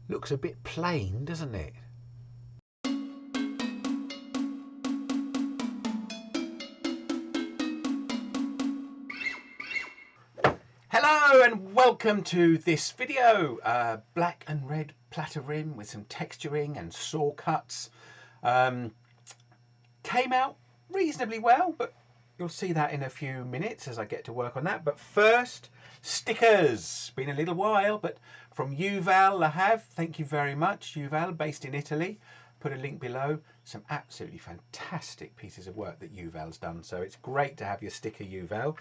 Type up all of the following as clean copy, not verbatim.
Looks a bit plain, doesn't it? Hello and welcome to this video. Black and red platter rim with some texturing and saw cuts. Came out reasonably well, but you'll see that in a few minutes as I get to work on that. But first, stickers. Been a little while, but from Yuval Lahav, thank you very much. Yuval, based in Italy. Put a link below. Some absolutely fantastic pieces of work that Yuval's done. So it's great to have your sticker, Yuval.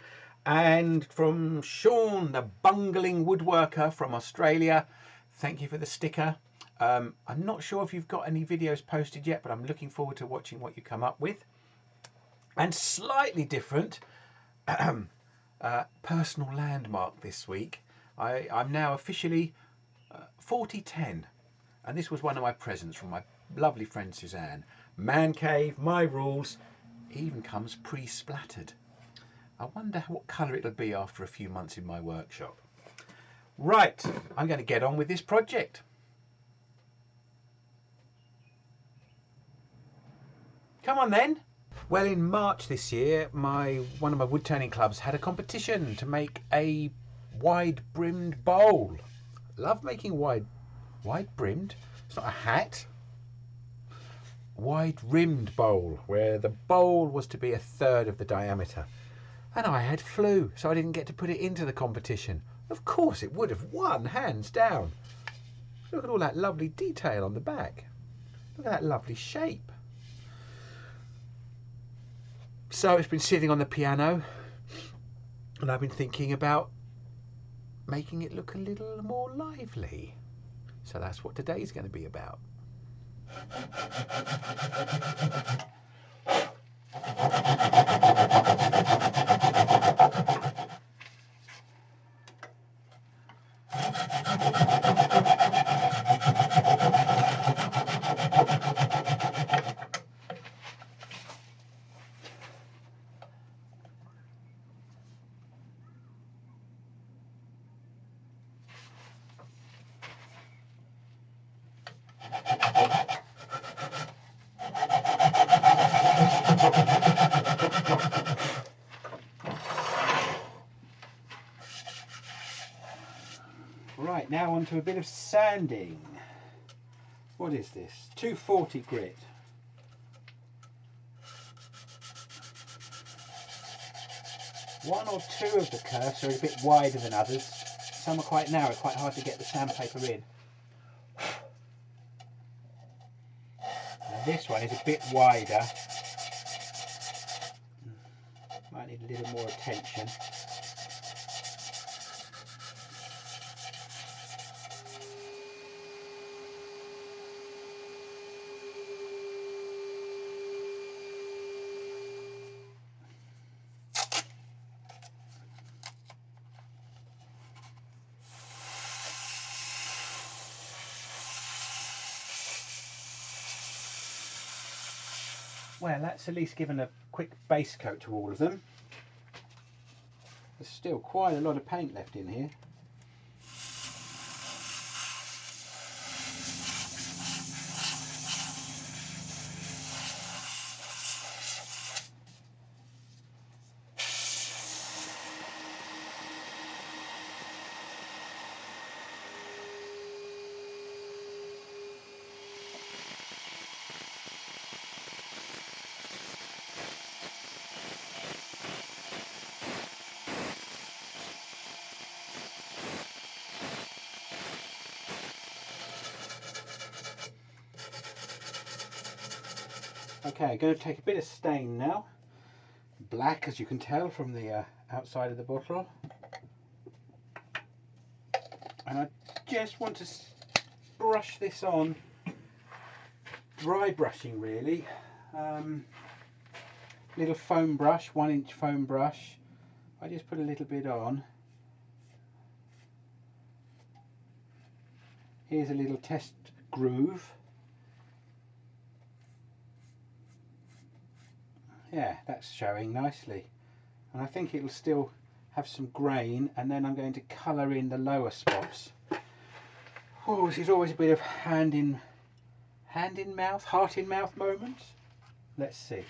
And from Sean, the bungling woodworker from Australia, thank you for the sticker. I'm not sure if you've got any videos posted yet, but I'm looking forward to watching what you come up with. And slightly different, personal landmark this week. I'm now officially 40-10, and this was one of my presents from my lovely friend Suzanne. Man cave, my rules, even comes pre-splattered. I wonder what colour it'll be after a few months in my workshop. Right, I'm going to get on with this project. Come on then. Well, in March this year, one of my woodturning clubs had a competition to make a wide-brimmed bowl. Love making wide-brimmed. It's not a hat. Wide-rimmed bowl, where the bowl was to be 1/3 of the diameter. And I had flu, so I didn't get to put it into the competition. Of course it would have won, hands down. Look at all that lovely detail on the back. Look at that lovely shape. So it's been sitting on the piano, and I've been thinking about making it look a little more lively. So that's what today's going to be about. Right, now on to a bit of sanding. What is this? 240 grit. One or two of the curves are a bit wider than others. Some are quite narrow, quite hard to get the sandpaper in. Now this one is a bit wider. Might need a little more attention. Well, that's at least given a quick base coat to all of them. There's still quite a lot of paint left in here. Okay, I'm going to take a bit of stain now. Black, as you can tell from the outside of the bottle. And I just want to brush this on, dry brushing really. Little foam brush, 1-inch foam brush. I just put a little bit on. Here's a little test groove. Yeah, that's showing nicely, and I think it'll still have some grain, and then I'm going to colour in the lower spots. Oh, this is always a bit of hand in mouth, heart in mouth moments. Let's see.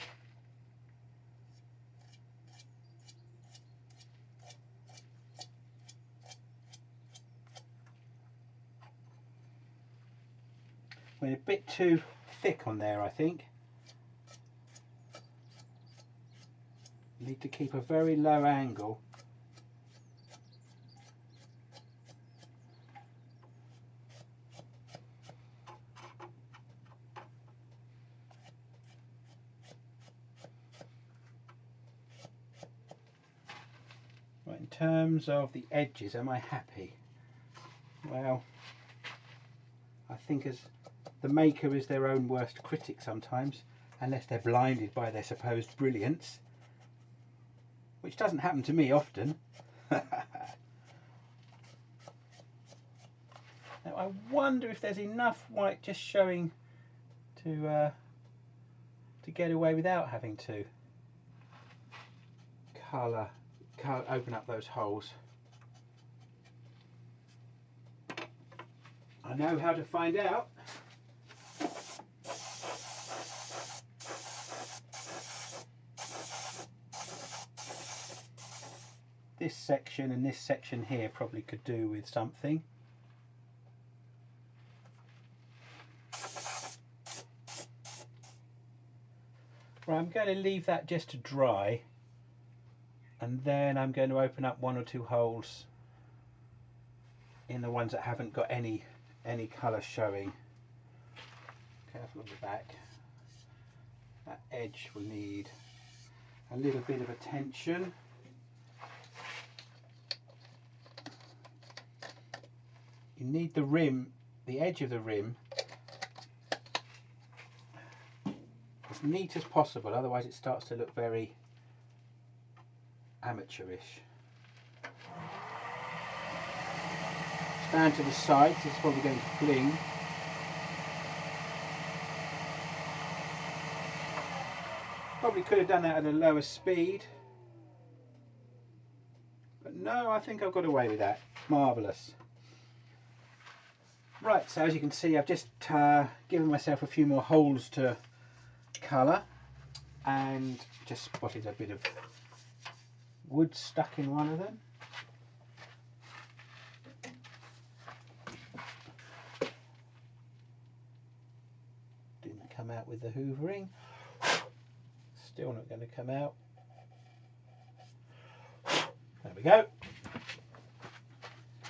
We're a bit too thick on there, I think. Need to keep a very low angle. Right, in terms of the edges, am I happy? Well, I think as the maker is their own worst critic sometimes, unless they're blinded by their supposed brilliance, which doesn't happen to me often. Now I wonder if there's enough white just showing to get away without having to colour, open up those holes. I know how to find out. This section and this section here probably could do with something. Right, I'm going to leave that just to dry, and then I'm going to open up one or two holes in the ones that haven't got any colour showing. Careful of the back. That edge will need a little bit of attention. You need the rim, the edge of the rim, as neat as possible, otherwise it starts to look very amateurish. Stand to the side, this is probably going to fling. Probably could have done that at a lower speed, but no, I think I've got away with that. Marvellous. Right, so as you can see, I've just given myself a few more holes to colour, and just spotted a bit of wood stuck in one of them. Didn't come out with the hoovering. Still not going to come out. There we go.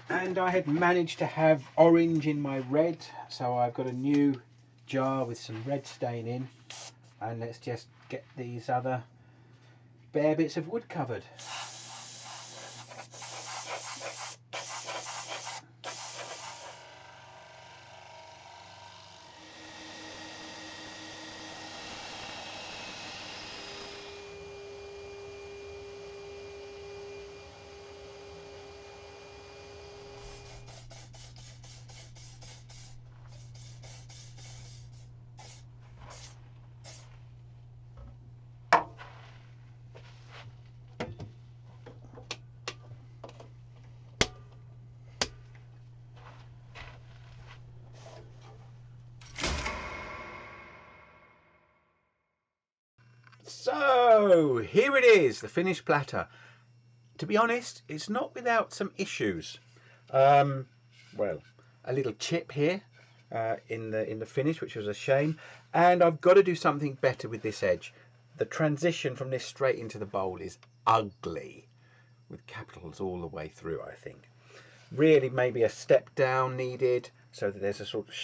And I had managed to have orange in my red, so I've got a new jar with some red stain in, and let's just get these other bare bits of wood covered. So here it is, the finished platter. To be honest, it's not without some issues. Well, a little chip here in the finish, which was a shame, and I've got to do something better with this edge. The transition from this straight into the bowl is ugly, with capitals all the way through, I think. Really, maybe a step down needed, so that there's a sort of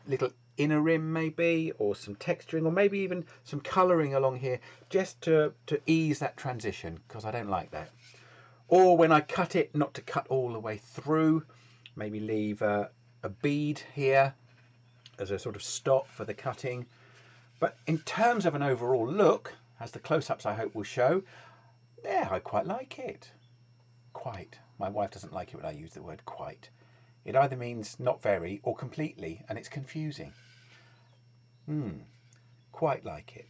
little inner rim maybe, or some texturing, or maybe even some colouring along here, just to ease that transition, because I don't like that. Or when I cut it, not to cut all the way through, maybe leave a bead here as a sort of stop for the cutting. But in terms of an overall look, as the close-ups I hope will show, yeah, I quite like it. Quite. My wife doesn't like it when I use the word quite. It either means not very or completely, and it's confusing. Quite like it.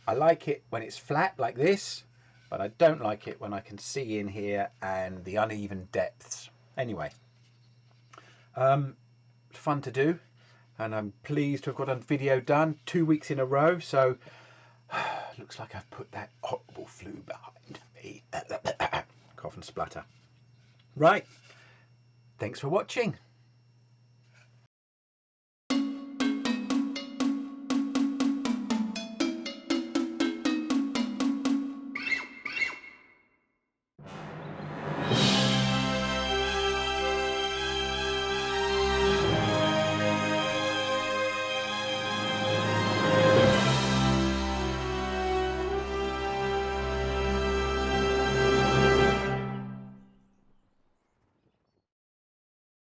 I like it when it's flat like this, but I don't like it when I can see in here and the uneven depths. Anyway, Fun to do, and I'm pleased to have got a video done 2 weeks in a row. So looks like I've put that horrible flu behind me. Cough and splutter. Right, thanks for watching.